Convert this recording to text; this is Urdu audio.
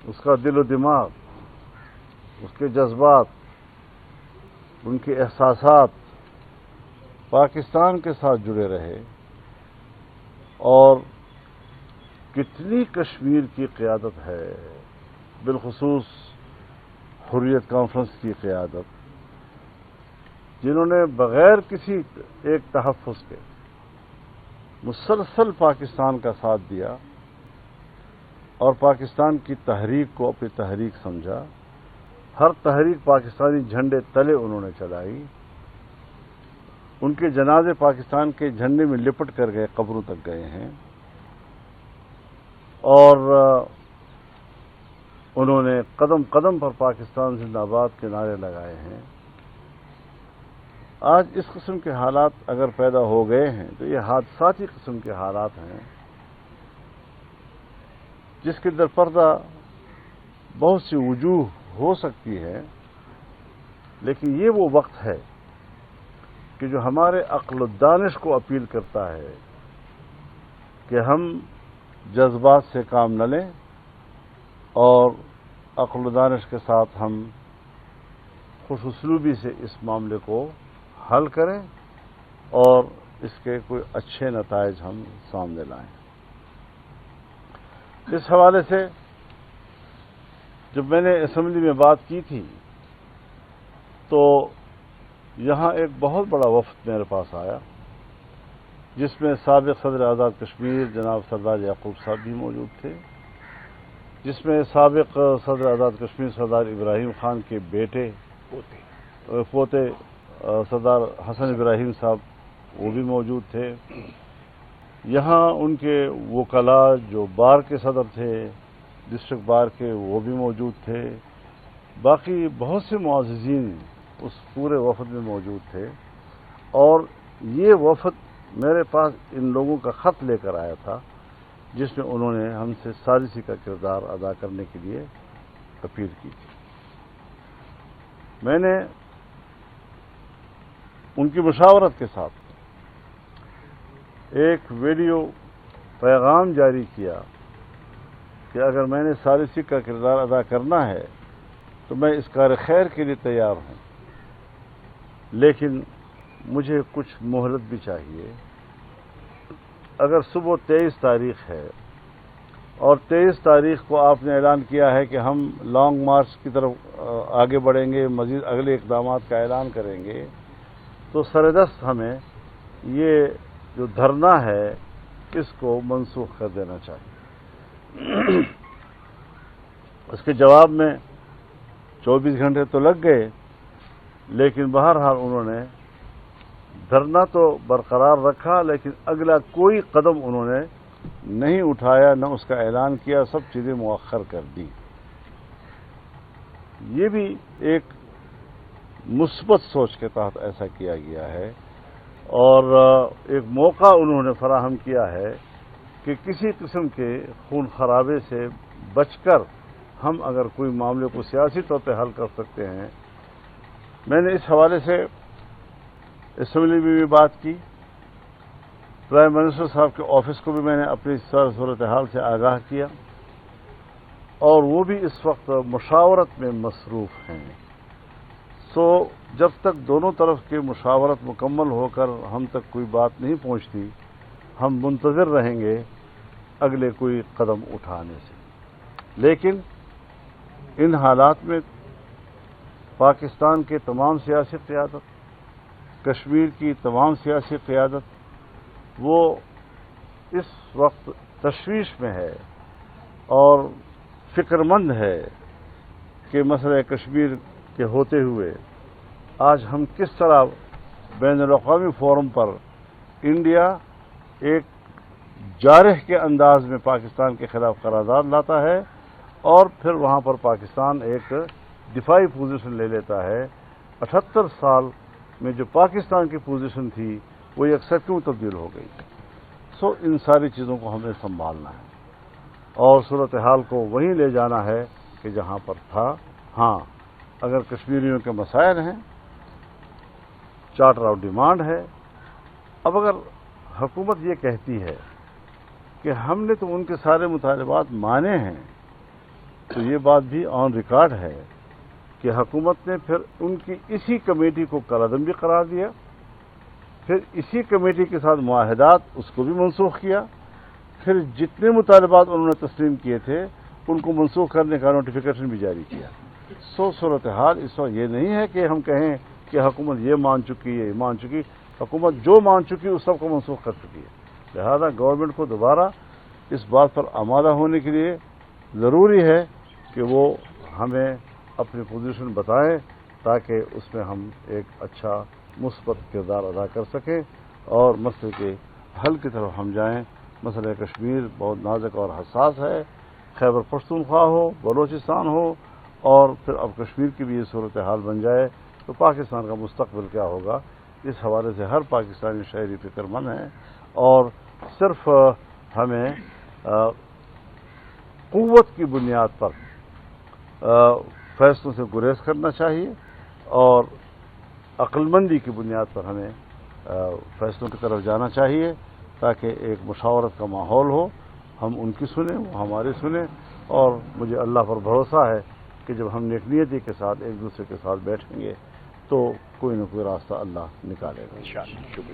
اس کا دل و دماغ، اس کے جذبات، ان کے احساسات پاکستان کے ساتھ جڑے رہے، اور کتنی کشمیر کی قیادت ہے، بالخصوص حریت کانفرنس کی قیادت، جنہوں نے بغیر کسی ایک تحفظ کے مسلسل پاکستان کا ساتھ دیا اور پاکستان کی تحریک کو اپنی تحریک سمجھا۔ ہر تحریک پاکستانی جھنڈے تلے انہوں نے چلائی، ان کے جنازے پاکستان کے جھنڈے میں لپٹ کر گئے، قبروں تک گئے ہیں، اور انہوں نے قدم قدم پر پاکستان زندہ آباد کے نعرے لگائے ہیں۔ آج اس قسم کے حالات اگر پیدا ہو گئے ہیں تو یہ حادثاتی قسم کے حالات ہیں، جس کے در پردہ بہت سی وجوہ ہو سکتی ہے، لیکن یہ وہ وقت ہے کہ جو ہمارے عقل و دانش کو اپیل کرتا ہے کہ ہم جذبات سے کام نہ لیں اور عقل و دانش کے ساتھ ہم خوش اسلوبی سے اس معاملے کو حل کریں اور اس کے کوئی اچھے نتائج ہم سامنے لائیں۔ اس حوالے سے جب میں نے اسمبلی میں بات کی تھی تو یہاں ایک بہت بڑا وفد میرے پاس آیا، جس میں سابق صدر آزاد کشمیر جناب سردار یعقوب صاحب بھی موجود تھے، جس میں سابق صدر آزاد کشمیر سردار ابراہیم خان کے بیٹے پوتے سردار حسن ابراہیم صاحب وہ بھی موجود تھے، یہاں ان کے وکلاء جو بار کے صدر تھے ڈسٹرکٹ بار کے وہ بھی موجود تھے، باقی بہت سے معززین اس پورے وفد میں موجود تھے، اور یہ وفد میرے پاس ان لوگوں کا خط لے کر آیا تھا جس میں انہوں نے ہم سے ثالثی کا کردار ادا کرنے کے لیے اپیل کی تھی۔ میں نے ان کی مشاورت کے ساتھ ایک ویڈیو پیغام جاری کیا کہ اگر میں نے ثالثی کا کردار ادا کرنا ہے تو میں اس کار خیر کے لیے تیار ہوں، لیکن مجھے کچھ مہلت بھی چاہیے۔ اگر صبح 23 تاریخ ہے اور 23 تاریخ کو آپ نے اعلان کیا ہے کہ ہم لانگ مارچ کی طرف آگے بڑھیں گے، مزید اگلے اقدامات کا اعلان کریں گے، تو سردست ہمیں یہ جو دھرنا ہے اس کو منسوخ کر دینا چاہیے۔ اس کے جواب میں 24 گھنٹے تو لگ گئے، لیکن بہرحال انہوں نے دھرنا تو برقرار رکھا، لیکن اگلا کوئی قدم انہوں نے نہیں اٹھایا، نہ اس کا اعلان کیا، سب چیزیں مؤخر کر دی۔ یہ بھی ایک مثبت سوچ کے تحت ایسا کیا گیا ہے، اور ایک موقع انہوں نے فراہم کیا ہے کہ کسی قسم کے خون خرابے سے بچ کر ہم اگر کوئی معاملے کو سیاسی طور پہ حل کر سکتے ہیں۔ میں نے اس حوالے سے اسمبلی میں بھی بات کی، پرائم منسٹر صاحب کے آفس کو بھی میں نے اپنی صورتحال سے آگاہ کیا، اور وہ بھی اس وقت مشاورت میں مصروف ہیں۔ جب تک دونوں طرف کی مشاورت مکمل ہو کر ہم تک کوئی بات نہیں پہنچتی، ہم منتظر رہیں گے اگلے کوئی قدم اٹھانے سے۔ لیکن ان حالات میں پاکستان کے تمام سیاسی قیادت، کشمیر کی تمام سیاسی قیادت، وہ اس وقت تشویش میں ہے اور فکر مند ہے کہ مسئلہ کشمیر کے ہوتے ہوئے آج ہم کس طرح بین الاقوامی فورم پر انڈیا ایک جارح کے انداز میں پاکستان کے خلاف قرارداد لاتا ہے، اور پھر وہاں پر پاکستان ایک دفاعی پوزیشن لے لیتا ہے۔ 78 سال میں جو پاکستان کی پوزیشن تھی وہ یکسر کیوں تبدیل ہو گئی؟ ان ساری چیزوں کو ہمیں سنبھالنا ہے اور صورتحال کو وہیں لے جانا ہے کہ جہاں پر تھا۔ ہاں، اگر کشمیریوں کے مسائل ہیں، چارٹر آف ڈیمانڈ ہے، اب اگر حکومت یہ کہتی ہے کہ ہم نے تو ان کے سارے مطالبات مانے ہیں، تو یہ بات بھی آن ریکارڈ ہے کہ حکومت نے پھر ان کی اسی کمیٹی کو کالعدم بھی قرار دیا، پھر اسی کمیٹی کے ساتھ معاہدات اس کو بھی منسوخ کیا، پھر جتنے مطالبات انہوں نے تسلیم کیے تھے ان کو منسوخ کرنے کا نوٹیفیکیشن بھی جاری کیا۔ صورتحال اس وقت یہ نہیں ہے کہ ہم کہیں کہ حکومت یہ مان چکی ہے، یہ مان چکی، حکومت جو مان چکی اس سب کو منسوخ کر چکی ہے۔ لہذا گورنمنٹ کو دوبارہ اس بات پر آمادہ ہونے کے لیے ضروری ہے کہ وہ ہمیں اپنی پوزیشن بتائیں تاکہ اس میں ہم ایک اچھا مثبت کردار ادا کر سکیں اور مسئلے کے حل کی طرف ہم جائیں۔ مسئلہ کشمیر بہت نازک اور حساس ہے، خیبر پختونخوا ہو، بلوچستان ہو، اور پھر اب کشمیر کی بھی یہ صورتحال بن جائے تو پاکستان کا مستقبل کیا ہوگا، اس حوالے سے ہر پاکستانی شہری فکر مند ہے، اور صرف ہمیں قوت کی بنیاد پر فیصلوں سے گریز کرنا چاہیے اور عقل مندی کی بنیاد پر ہمیں فیصلوں کی طرف جانا چاہیے تاکہ ایک مشاورت کا ماحول ہو، ہم ان کی سنیں، وہ ہماری سنیں، اور مجھے اللہ پر بھروسہ ہے کہ جب ہم نیک نیتی کے ساتھ ایک دوسرے کے ساتھ بیٹھیں گے تو کوئی نہ کوئی راستہ اللہ نکالے گا انشاءاللہ۔ شکریہ۔